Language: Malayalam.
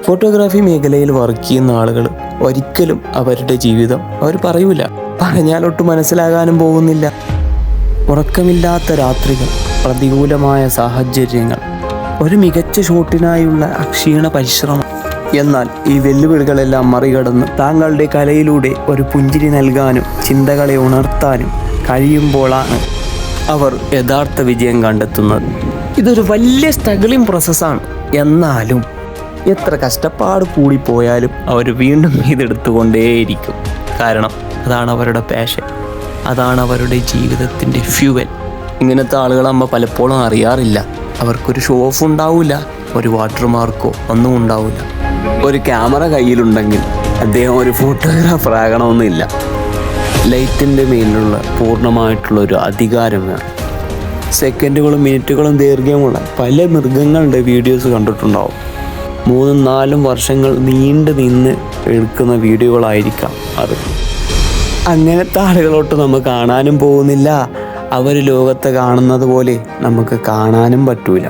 ഫോട്ടോഗ്രാഫി മേഖലയിൽ വർക്ക് ചെയ്യുന്ന ആളുകൾ ഒരിക്കലും അവരുടെ ജീവിതം അവർ പറയൂല, പറഞ്ഞാലൊട്ടും മനസ്സിലാകാനും പോകുന്നില്ല. ഉറക്കമില്ലാത്ത രാത്രികൾ, പ്രതികൂലമായ സാഹചര്യങ്ങൾ, ഒരു മികച്ച ഷോട്ടിനായുള്ള അക്ഷീണ പരിശ്രമം. എന്നാൽ ഈ വെല്ലുവിളികളെല്ലാം മറികടന്ന് താങ്കളുടെ കലയിലൂടെ ഒരു പുഞ്ചിരി നൽകാനും ചിന്തകളെ ഉണർത്താനും കഴിയുമ്പോഴാണ് അവർ യഥാർത്ഥ വിജയം കണ്ടെത്തുന്നത്. ഇതൊരു വലിയ സ്ട്രഗിളിങ് പ്രോസസ്സാണ്. എന്നാലും എത്ര കഷ്ടപ്പാട് കൂടിപ്പോയാലും അവർ വീണ്ടും ഇതെടുത്തുകൊണ്ടേയിരിക്കും. കാരണം അതാണ് അവരുടെ പാഷൻ, അതാണ് അവരുടെ ജീവിതത്തിൻ്റെ ഫ്യൂവൽ. ഇങ്ങനത്തെ ആളുകളെ നമ്മൾ പലപ്പോഴും അറിയാറില്ല. അവർക്കൊരു ഷോ ഓഫ് ഉണ്ടാവില്ല, ഒരു വാട്ടർമാർക്കോ ഒന്നും ഉണ്ടാവില്ല. ഒരു ക്യാമറ കയ്യിലുണ്ടെങ്കിൽ അദ്ദേഹം ഒരു ഫോട്ടോഗ്രാഫർ ആകണമെന്നില്ല. ലൈറ്റിൻ്റെ മേലുള്ള പൂർണ്ണമായിട്ടുള്ള ഒരു അധികാരം വേണം. സെക്കൻഡുകളും മിനിറ്റുകളും ദൈർഘ്യമുള്ള പല മൃഗങ്ങളുടെ വീഡിയോസ് കണ്ടിട്ടുണ്ടാവും. 3-4 വർഷങ്ങൾ നീണ്ടു നിന്ന് എടുക്കുന്ന വീഡിയോകളായിരിക്കാം അത്. അങ്ങനത്തെ ആളുകളോട്ട് നമ്മൾ കാണാനും പോകുന്നില്ല. അവർ ലോകത്തെ കാണുന്നത് പോലെ നമുക്ക് കാണാനും പറ്റൂല.